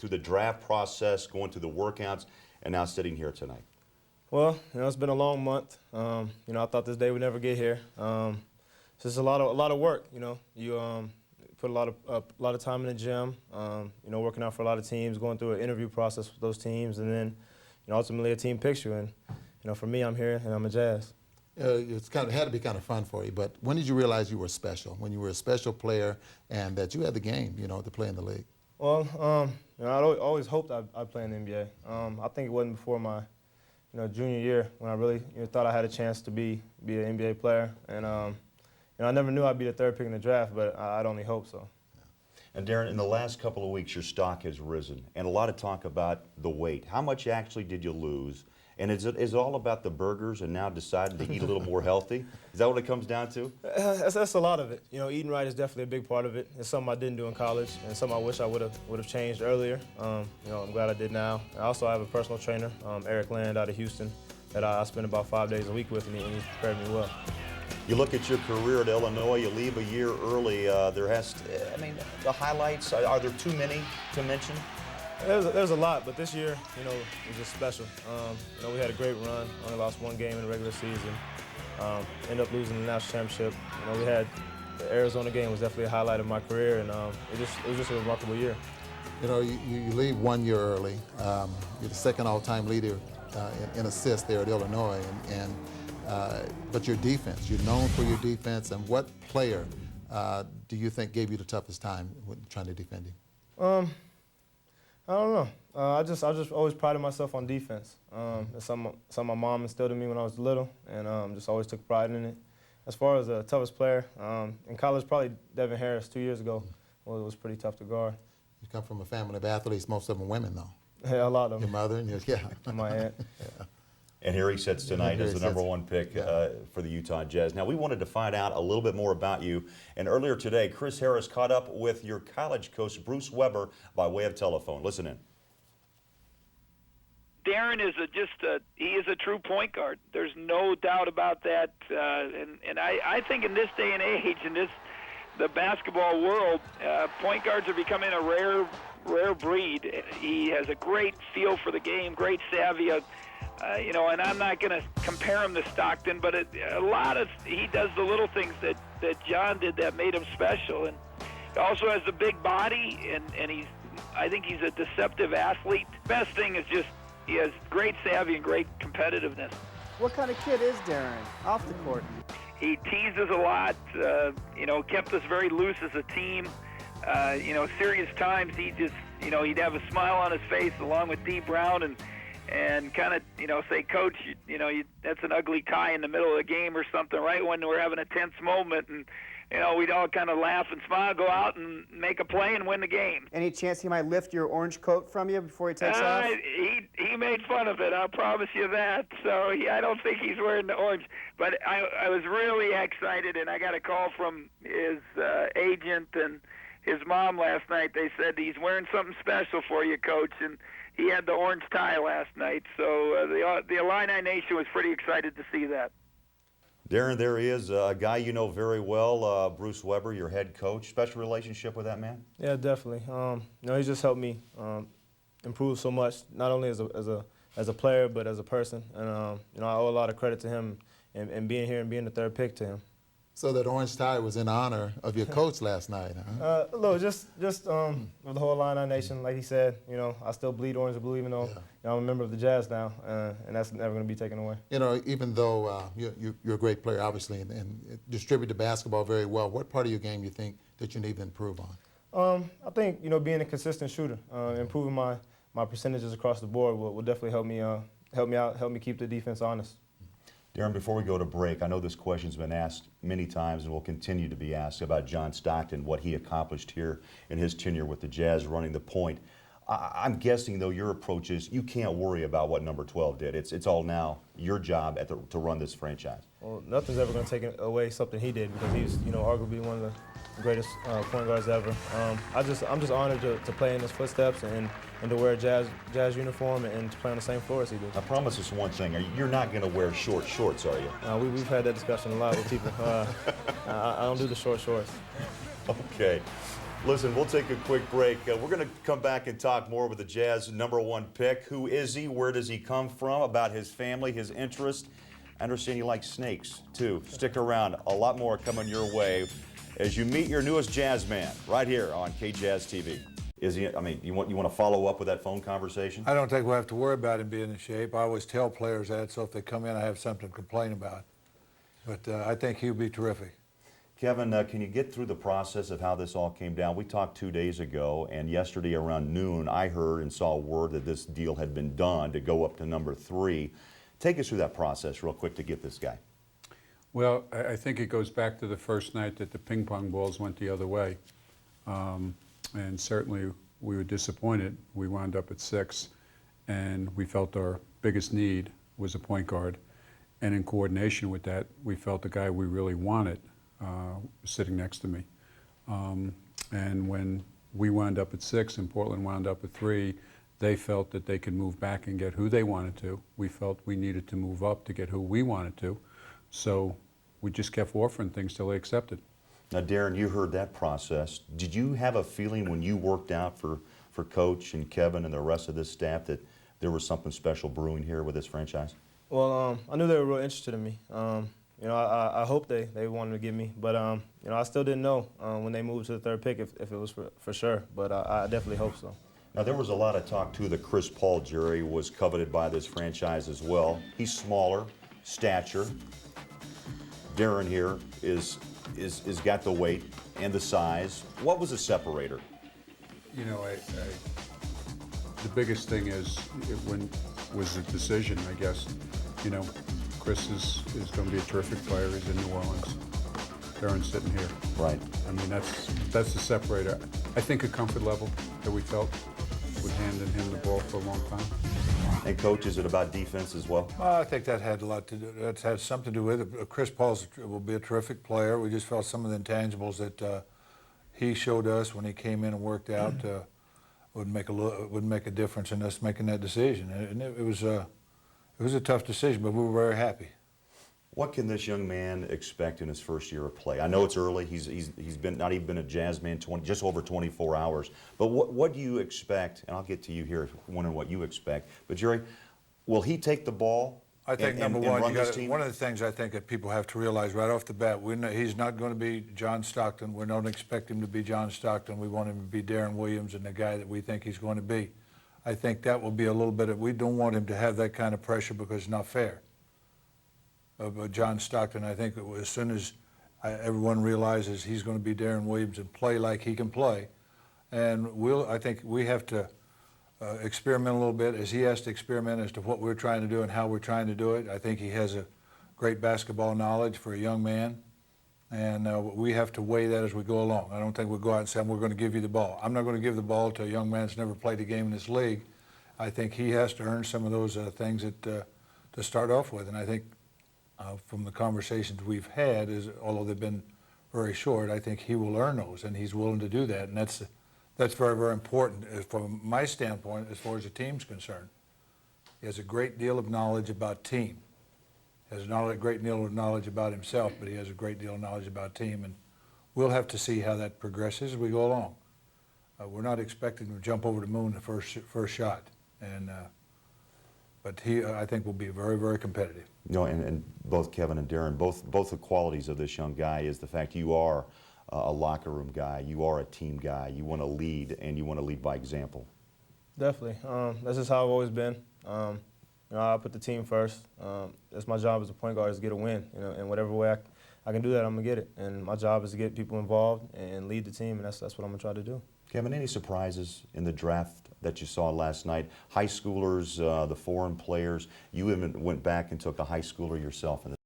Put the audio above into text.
through the draft process, going through the workouts, and now sitting here tonight? Well, it's been a long month. I thought this day would never get here. It's just a lot of work. You put a lot of time in the gym. Working out for a lot of teams, going through an interview process with those teams, and then ultimately a team picture. And for me, I'm here and I'm a Jazz. It's had to be kind of fun for you. But when did you realize you were special? When you were a special player and that you had the game, to play in the league? Well, I always hoped I'd play in the NBA. I think it wasn't before my junior year when I really thought I had a chance to be an NBA player. And I never knew I'd be the third pick in the draft, but I'd only hope so. And Deron, in the last couple of weeks, your stock has risen, and a lot of talk about the weight. How much actually did you lose? And is it all about the burgers and now deciding to eat a little more healthy? Is that what it comes down to? That's a lot of it. Eating right is definitely a big part of it. It's something I didn't do in college, and something I wish I would have changed earlier. I'm glad I did now. I also have a personal trainer, Eric Land out of Houston, that I spend about 5 days a week with, and he's prepared me well. You look at your career at Illinois, you leave a year early. The highlights, are there too many to mention? There's a lot, but this year, was just special. We had a great run, only lost one game in the regular season. Ended up losing the national championship. We had the Arizona game was definitely a highlight of my career, and it was just a remarkable year. You leave 1 year early. You're the second all-time leader in assists there at Illinois, but your defense, you're known for your defense. And what player do you think gave you the toughest time when trying to defend him? I don't know. I just always prided myself on defense. It's something my mom instilled in me when I was little, and just always took pride in it. As far as the toughest player, in college, probably Devin Harris 2 years ago. Well, it was pretty tough to guard. You come from a family of athletes, most of them women, though. Yeah, a lot of them. Your mother and my aunt. Yeah. And here he sits tonight as the number one pick for the Utah Jazz. Now, we wanted to find out a little bit more about you. And earlier today, Chris Harris caught up with your college coach, Bruce Weber, by way of telephone. Listen in. Deron is he is a true point guard. There's no doubt about that. And I think in this day and age, in the basketball world, point guards are becoming a rare breed. He has a great feel for the game, great savvy. And I'm not going to compare him to Stockton, but he does the little things that John did that made him special. And he also has a big body, and I think he's a deceptive athlete. Best thing is just he has great savvy and great competitiveness. What kind of kid is Deron off the court? He teases a lot, kept us very loose as a team. Serious times, he'd have a smile on his face along with D. Brown and kind of, say, Coach, that's an ugly tie in the middle of the game or something, right when we're having a tense moment. And, we'd all kind of laugh and smile, go out and make a play and win the game. Any chance he might lift your orange coat from you before he takes off? He made fun of it, I'll promise you that. So I don't think he's wearing the orange. But I was really excited, and I got a call from his agent and his mom last night. They said he's wearing something special for you, Coach, and he had the orange tie last night. So the Illini Nation was pretty excited to see that. Deron, there he is, a guy you know very well, Bruce Weber, your head coach. Special relationship with that man? Yeah, definitely. He's just helped me improve so much, not only as a player, but as a person. And I owe a lot of credit to him and being here and being the third pick to him. So that orange tie was in honor of your coach last night, huh? Look, just the whole Illini Nation, like he said, I still bleed orange and blue, even though I'm a member of the Jazz now, and that's never going to be taken away. Even though you're a great player, obviously, and distribute the basketball very well, what part of your game you think that you need to improve on? I think, being a consistent shooter, improving my percentages across the board will definitely help me out, help me keep the defense honest. Deron, before we go to break, I know this question's been asked many times and will continue to be asked about John Stockton, what he accomplished here in his tenure with the Jazz running the point. I'm guessing, though, your approach is you can't worry about what number 12 did. It's all now your job to run this franchise. Well, nothing's ever going to take away something he did because he's, arguably one of the greatest point guards ever. I'm just honored to play in his footsteps and to wear a Jazz uniform and to play on the same floor as he did. I promise us one thing: you're not going to wear short shorts, are you? We've had that discussion a lot with people. I don't do the short shorts. Okay. Listen, we'll take a quick break. We're going to come back and talk more with the Jazz #1 pick. Who is he? Where does he come from? About his family, his interest. I understand you like snakes, too. Stick around. A lot more coming your way as you meet your newest Jazz man right here on KJazz TV. Is he? I mean, you want to follow up with that phone conversation? I don't think we'll have to worry about him being in shape. I always tell players that, so if they come in, I have something to complain about. But I think he'll be terrific. Kevin, can you get through the process of how this all came down? We talked 2 days ago, and yesterday around noon, I heard and saw word that this deal had been done to go up to #3. Take us through that process real quick to get this guy. Well, I think it goes back to the first night that the ping pong balls went the other way. And certainly we were disappointed. We wound up at 6, and we felt our biggest need was a point guard. And in coordination with that, we felt the guy we really wanted sitting next to me. And when we wound up at 6 and Portland wound up at 3, they felt that they could move back and get who they wanted to. We felt we needed to move up to get who we wanted to. So we just kept offering things till they accepted. Now, Deron, you heard that process. Did you have a feeling when you worked out for Coach and Kevin and the rest of this staff that there was something special brewing here with this franchise? Well, I knew they were real interested in me. You know, I hope they wanted to get me, but you know, I still didn't know when they moved to the 3rd pick if it was for sure. But I definitely hope so. Now, there was a lot of talk, too, that Chris Paul, Jerry, was coveted by this franchise as well. He's smaller, stature. Deron here is got the weight and the size. What was a separator? You know, the biggest thing is was the decision, I guess. You know, Chris is going to be a terrific player. He's in New Orleans. Deron's sitting here. Right. I mean, that's the separator. I think a comfort level that we felt with handing him the ball for a long time. And, Coach, is it about defense as well? I think that had a lot to do. That's had something to do with it. Chris Paul will be a terrific player. We just felt some of the intangibles that he showed us when he came in and worked out would make a difference in us making that decision. And it was a tough decision, but we were very happy. What can this young man expect in his first year of play? I know it's early. He's been not even been a Jazz man just over 24 hours. But what do you expect? And I'll get to you here, wondering what you expect. But Jerry, will he take the ball? I think and number run one, this team? one of the things I think that people have to realize right off the bat, he's not going to be John Stockton. We don't expect him to be John Stockton. We want him to be Deron Williams and the guy that we think he's going to be. I think that will be a little bit of, we don't want him to have that kind of pressure because it's not fair. But John Stockton, I think as soon as everyone realizes he's going to be Deron Williams and play like he can play, and I think we have to experiment a little bit as he has to experiment as to what we're trying to do and how we're trying to do it. I think he has a great basketball knowledge for a young man, and we have to weigh that as we go along. I don't think we'll go out and say, we're going to give you the ball. I'm not going to give the ball to a young man that's never played a game in this league. I think he has to earn some of those things that, to start off with, and I think from the conversations we've had, although they've been very short, I think he will earn those, and he's willing to do that, and that's very, very important from my standpoint as far as the team's concerned. He has a great deal of knowledge about team. He has not a great deal of knowledge about himself, but he has a great deal of knowledge about team, and we'll have to see how that progresses as we go along. We're not expecting him to jump over the moon the first shot, and but he, I think, will be very, very competitive. You know, and both Kevin and Deron, both the qualities of this young guy is the fact you are a locker room guy, you are a team guy, you want to lead, and you want to lead by example. Definitely. That's just how I've always been. You know, I put the team first. That's my job as a point guard, is to get a win. You know, and whatever way I can do that, I'm gonna get it. And my job is to get people involved and lead the team, and that's what I'm gonna try to do. Kevin, any surprises in the draft that you saw last night? High schoolers, the foreign players. You even went back and took a high schooler yourself in the